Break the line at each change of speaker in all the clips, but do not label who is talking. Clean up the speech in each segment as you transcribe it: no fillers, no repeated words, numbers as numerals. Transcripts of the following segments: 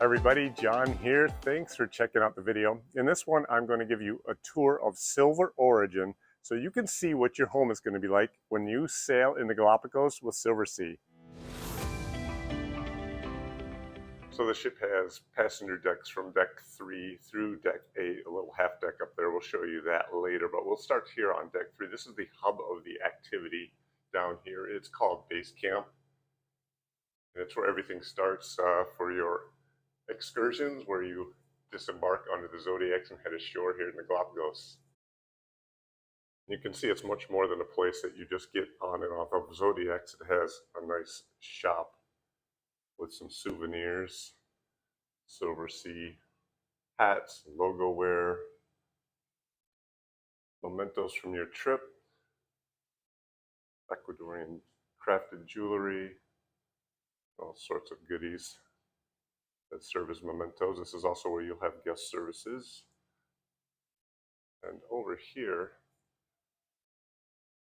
Everybody, John here. Thanks for checking out the video. In this one, I'm going to give you a tour of Silver Origin so you can see what your home is going to be like when you sail in the Galapagos with Silversea. So the ship has passenger decks from deck 3 through deck 8, a little half deck up there. We'll show you that later, but we'll start here on deck 3. This is the hub of the activity down here. It's called Base Camp. And it's where everything starts for your excursions, where you disembark onto the Zodiacs and head ashore here in the Galapagos. You can see it's much more than a place that you just get on and off of Zodiacs. It has a nice shop with some souvenirs, Silversea hats, logo wear, mementos from your trip, Ecuadorian crafted jewelry, all sorts of goodies that serve as mementos. This is also where you'll have guest services. And over here,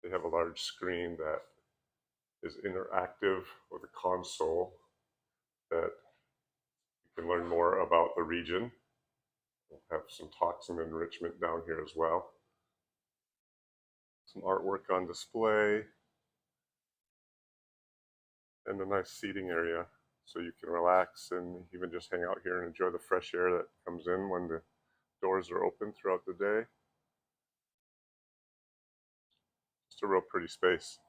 they have a large screen that is interactive with a console that you can learn more about the region. We'll have some talks and enrichment down here as well. Some artwork on display. And a nice seating area so you can relax and even just hang out here and enjoy the fresh air that comes in when the doors are open throughout the day. Just a real pretty space.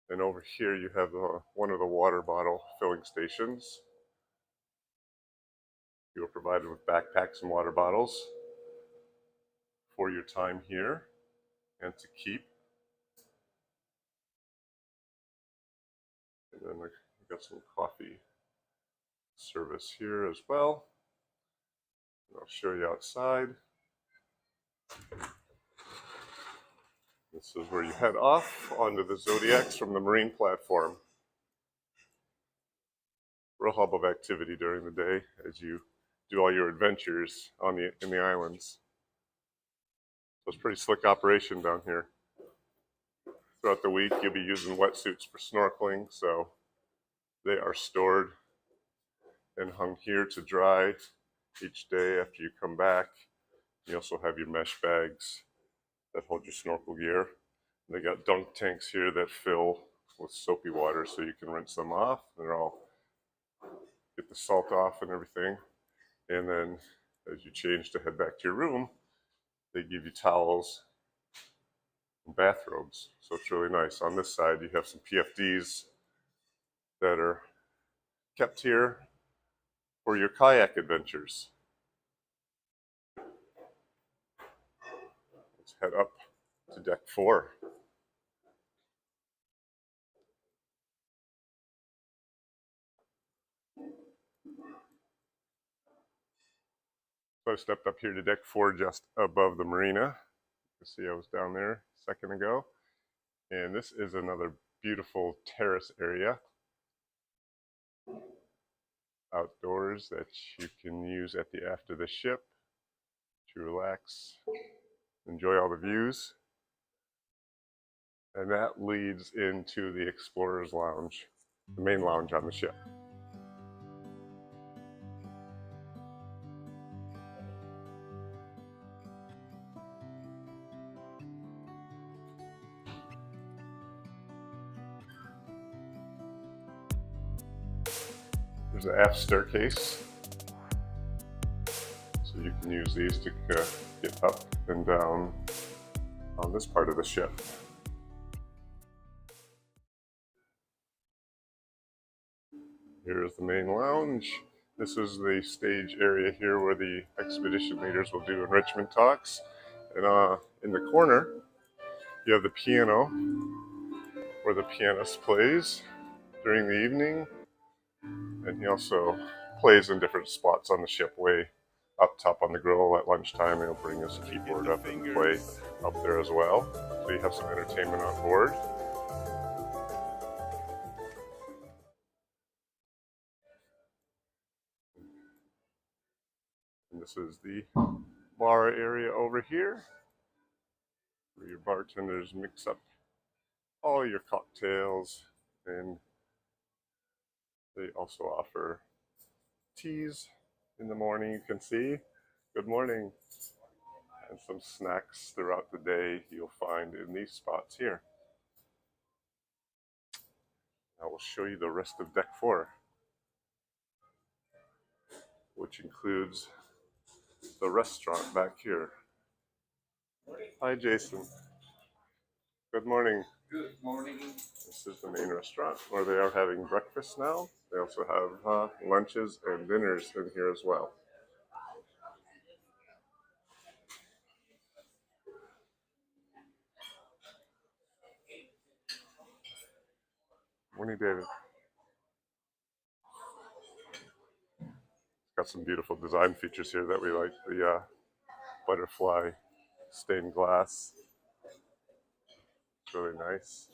And over here you have one of the water bottle filling stations. You are provided with backpacks and water bottles for your time here and to keep. And then we've got some coffee service here as well. And I'll show you outside. This is where you head off onto the Zodiacs from the marine platform. Real hub of activity during the day as you do all your adventures in the islands. So it's a pretty slick operation down here. Throughout the week, you'll be using wetsuits for snorkeling, so they are stored and hung here to dry each day after you come back. You also have your mesh bags that hold your snorkel gear. They got dunk tanks here that fill with soapy water so you can rinse them off. They're all get the salt off and everything. And then as you change to head back to your room, they give you towels and bathrobes. So it's really nice. On this side, you have some PFDs that are kept here for your kayak adventures. Let's head up to deck 4. So I stepped up here to deck 4 just above the marina. You can see I was down there a second ago. And this is another beautiful terrace area outdoors that you can use at the aft of the ship to relax, enjoy all the views. And that leads into the Explorer's Lounge, the main lounge on the ship. There's an aft staircase, so you can use these to get up and down on this part of the ship. Here is the main lounge. This is the stage area here where the expedition leaders will do enrichment talks. And in the corner, you have the piano where the pianist plays during the evening. And he also plays in different spots on the ship, way up top on the grill at lunchtime. He'll bring his keyboard up and play up there as well. So you have some entertainment on board. And this is the bar area over here, where your bartenders mix up all your cocktails, and they also offer teas in the morning, you can see. Good morning. And some snacks throughout the day you'll find in these spots here. I will show you the rest of deck 4, which includes the restaurant back here. Hi, Jason. Good morning.
Good morning.
This is the main restaurant where they are having breakfast now. They also have lunches and dinners in here as well. Morning, David. Got some beautiful design features here that we like. The butterfly stained glass. It's really nice.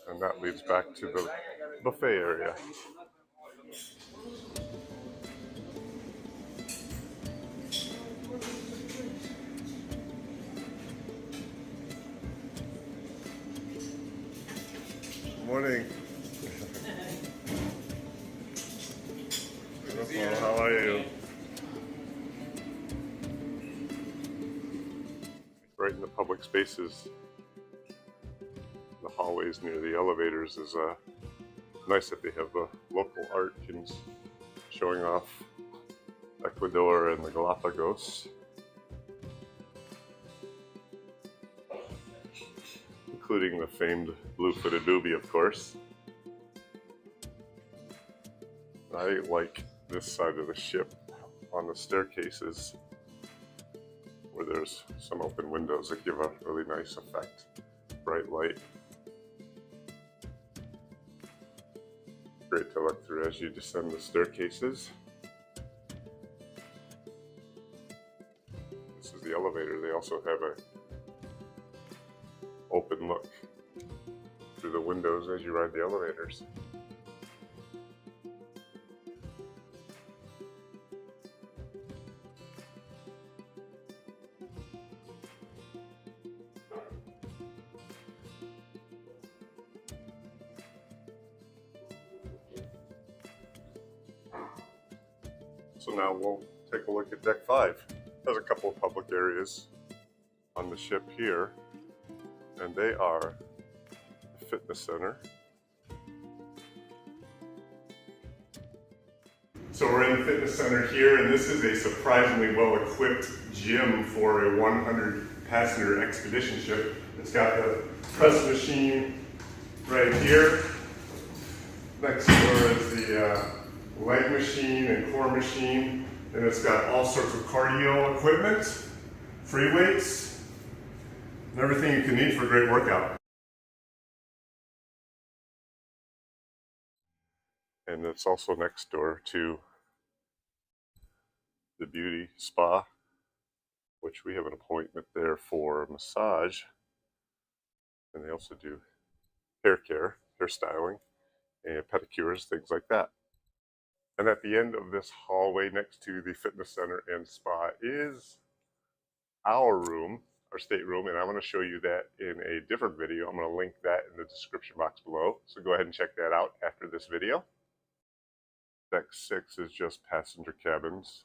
And that leads back to the buffet area. Good morning. How are you? Right in the public spaces, the hallways near the elevators is nice that they have the local art showing off Ecuador and the Galapagos, including the famed blue-footed booby, of course. I like this side of the ship on the staircases where there's some open windows that give a really nice effect. Bright light. Great to look through as you descend the staircases. This is the elevator. They also have a open look through the windows as you ride the elevators. So now we'll take a look at deck 5. There's a couple of public areas on the ship here, and they are the fitness center. So we're in the fitness center here, and this is a surprisingly well-equipped gym for a 100-passenger expedition ship. It's got the press machine right here. Next door is the leg machine and core machine, and it's got all sorts of cardio equipment, free weights, and everything you can need for a great workout. And it's also next door to the beauty spa, which we have an appointment there for massage, and they also do hair care, hair styling, and pedicures, things like that. And at the end of this hallway next to the fitness center and spa is our room, our stateroom, and I'm going to show you that in a different video. I'm going to link that in the description box below, so go ahead and check that out after this video. Deck 6 is just passenger cabins.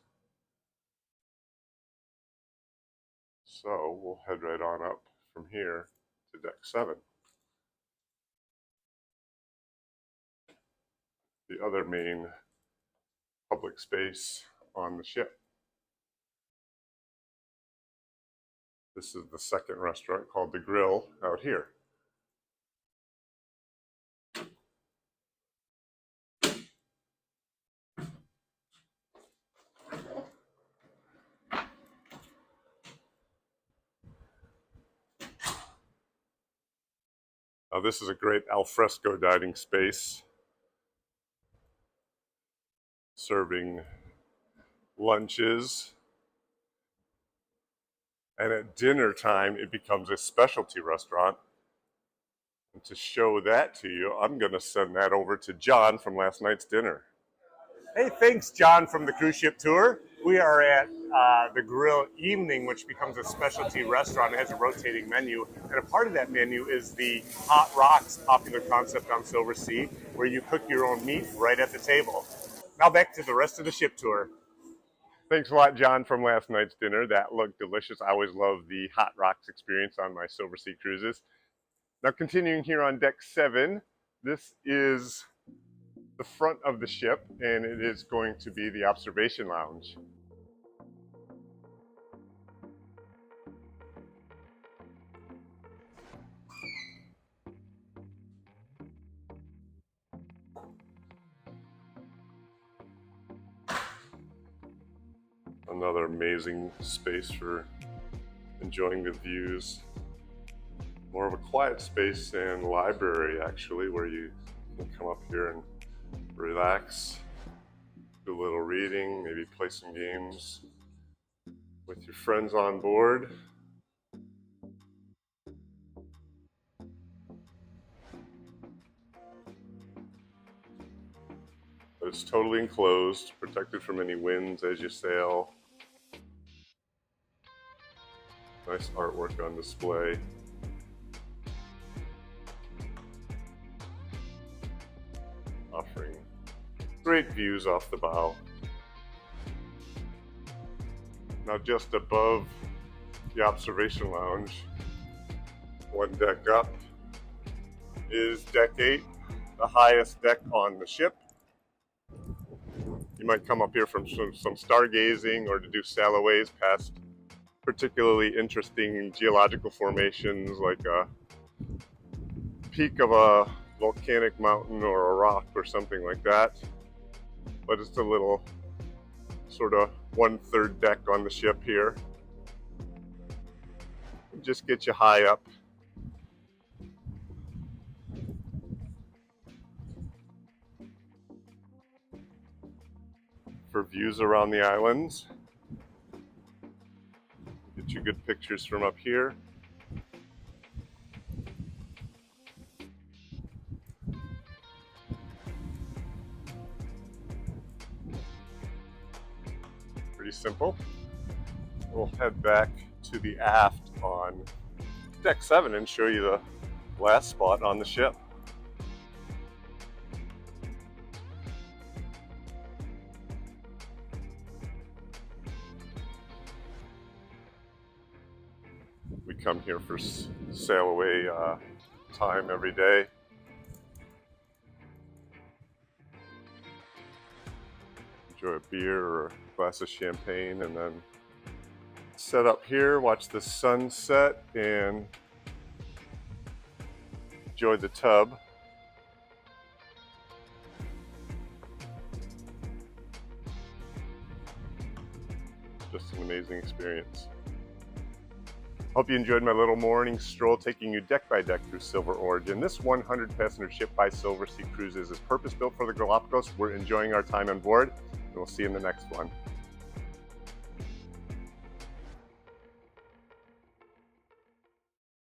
So we'll head right on up from here to deck 7. The other main public space on the ship. This is the second restaurant called The Grill out here. Now this is a great alfresco dining space, serving lunches, and at dinner time it becomes a specialty restaurant. And to show that to you, I'm going to send that over to John from last night's dinner.
Hey, thanks, John from the cruise ship tour. We are at the Grill Evening, which becomes a specialty restaurant. It has a rotating menu, and a part of that menu is the Hot Rocks popular concept on Silversea, where you cook your own meat right at the table. Now back to the rest of the ship tour.
Thanks a lot, John, from last night's dinner. That looked delicious. I always love the Hot Rocks experience on my Silversea cruises. Now continuing here on deck 7, this is the front of the ship, and it is going to be the observation lounge. Another amazing space for enjoying the views. More of a quiet space and library, actually, where you can come up here and relax, do a little reading, maybe play some games with your friends on board. But it's totally enclosed, protected from any winds as you sail. Nice artwork on display. Offering great views off the bow. Now just above the observation lounge, one deck up, is deck 8, the highest deck on the ship. You might come up here from some stargazing or to do sailways past particularly interesting geological formations like a peak of a volcanic mountain or a rock or something like that. But it's a little sort of 1/3 deck on the ship here. Just get you high up. For views around the islands. Get you good pictures from up here. Pretty simple. We'll head back to the aft on deck 7 and show you the last spot on the ship. We come here for sail away time every day. Enjoy a beer or a glass of champagne and then set up here, watch the sunset and enjoy the tub. Just an amazing experience. Hope you enjoyed my little morning stroll taking you deck by deck through Silver Origin. This 100-passenger ship by Silversea Cruises is purpose-built for the Galapagos. We're enjoying our time on board, and we'll see you in the next one.